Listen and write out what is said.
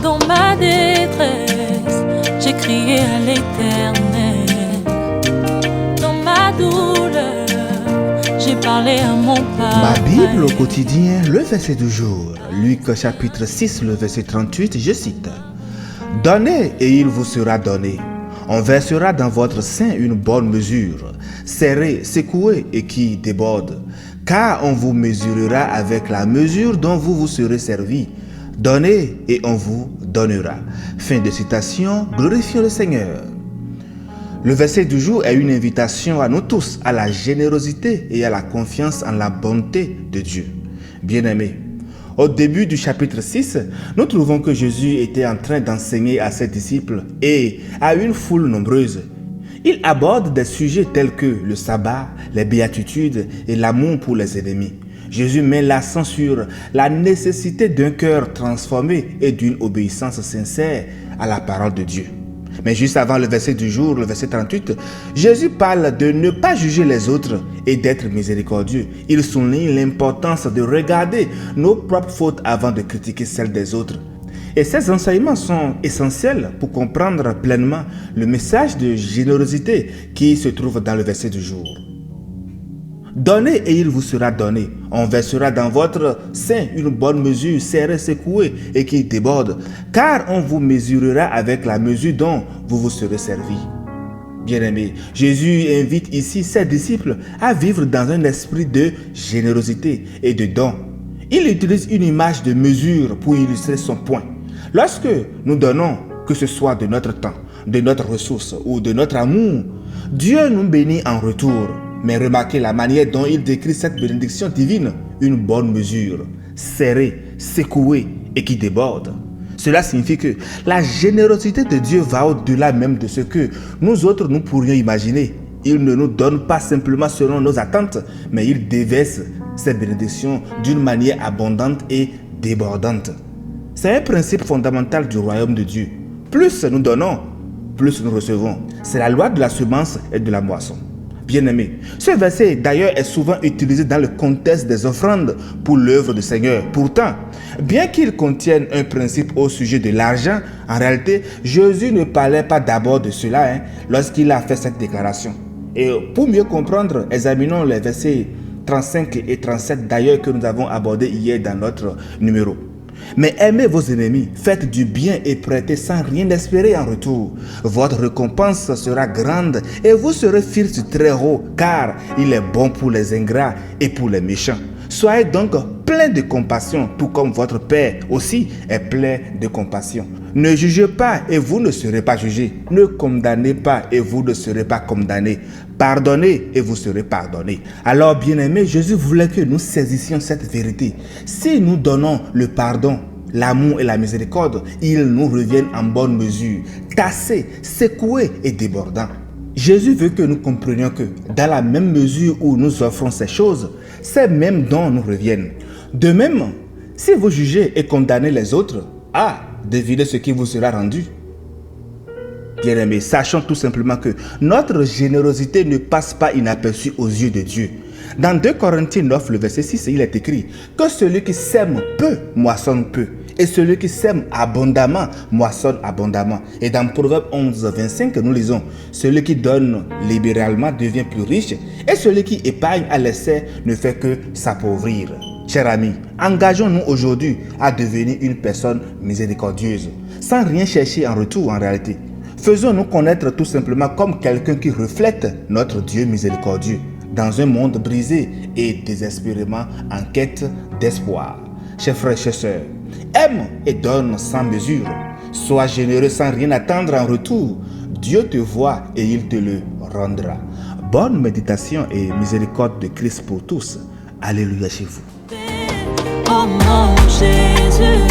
Dans ma détresse, j'ai crié à l'Éternel. Dans ma douleur, j'ai parlé à mon Père. Ma Bible au quotidien, le verset du jour. Luc chapitre 6, le verset 38, je cite. « Donnez et il vous sera donné. On versera dans votre sein une bonne mesure, serrée, secouée et qui déborde. Car on vous mesurera avec la mesure dont vous vous serez servi. Donnez et on vous donnera. » Fin de citation, glorifions le Seigneur. Le verset du jour est une invitation à nous tous à la générosité et à la confiance en la bonté de Dieu. Bien-aimés, au début du chapitre 6, nous trouvons que Jésus était en train d'enseigner à ses disciples et à une foule nombreuse. Il aborde des sujets tels que le sabbat, les béatitudes et l'amour pour les ennemis. Jésus met l'accent sur la nécessité d'un cœur transformé et d'une obéissance sincère à la parole de Dieu. Mais juste avant le verset du jour, le verset 38, Jésus parle de ne pas juger les autres et d'être miséricordieux. Il souligne l'importance de regarder nos propres fautes avant de critiquer celles des autres. Et ces enseignements sont essentiels pour comprendre pleinement le message de générosité qui se trouve dans le verset du jour. Donnez et il vous sera donné. On versera dans votre sein une bonne mesure, serrée, secouée et qui déborde. Car on vous mesurera avec la mesure dont vous vous serez servi. Bien-aimés, Jésus invite ici ses disciples à vivre dans un esprit de générosité et de don. Il utilise une image de mesure pour illustrer son point. Lorsque nous donnons, que ce soit de notre temps, de notre ressource ou de notre amour, Dieu nous bénit en retour. Mais remarquez la manière dont il décrit cette bénédiction divine, une bonne mesure, serrée, secouée et qui déborde. Cela signifie que la générosité de Dieu va au-delà même de ce que nous autres nous pourrions imaginer. Il ne nous donne pas simplement selon nos attentes, mais il déverse ces bénédictions d'une manière abondante et débordante. C'est un principe fondamental du royaume de Dieu. Plus nous donnons, plus nous recevons. C'est la loi de la semence et de la moisson. Bien-aimés, ce verset d'ailleurs est souvent utilisé dans le contexte des offrandes pour l'œuvre du Seigneur. Pourtant, bien qu'il contienne un principe au sujet de l'argent, en réalité, Jésus ne parlait pas d'abord de cela lorsqu'il a fait cette déclaration. Et pour mieux comprendre, examinons les versets 35 et 37 d'ailleurs que nous avons abordés hier dans notre numéro. Mais aimez vos ennemis, faites du bien et prêtez sans rien espérer en retour. Votre récompense sera grande et vous serez fils du Très-Haut, car il est bon pour les ingrats et pour les méchants. Soyez donc pleins de compassion, tout comme votre Père aussi est plein de compassion. Ne jugez pas et vous ne serez pas jugés. Ne condamnez pas et vous ne serez pas condamnés. Pardonnez et vous serez pardonnés. Alors, bien-aimés, Jésus voulait que nous saisissions cette vérité. Si nous donnons le pardon, l'amour et la miséricorde, ils nous reviennent en bonne mesure, tassés, secoués et débordants. Jésus veut que nous comprenions que dans la même mesure où nous offrons ces choses, ces mêmes dons nous reviennent. De même, si vous jugez et condamnez les autres, devinez ce qui vous sera rendu. Bien-aimés, sachons tout simplement que notre générosité ne passe pas inaperçue aux yeux de Dieu. Dans 2 Corinthiens 9, le verset 6, il est écrit que celui qui sème peu, moissonne peu. Et celui qui sème abondamment, moissonne abondamment. Et dans Proverbe 11, 25, nous lisons, celui qui donne libéralement devient plus riche, et celui qui épargne à l'essai ne fait que s'appauvrir. Chers amis, engageons-nous aujourd'hui à devenir une personne miséricordieuse, sans rien chercher en retour en réalité. Faisons-nous connaître tout simplement comme quelqu'un qui reflète notre Dieu miséricordieux, dans un monde brisé et désespérément en quête d'espoir. Chers frères et chers sœurs, aime et donne sans mesure. Sois généreux sans rien attendre en retour. Dieu te voit et il te le rendra. Bonne méditation et miséricorde de Christ pour tous. Alléluia chez vous. Oh mon Jésus.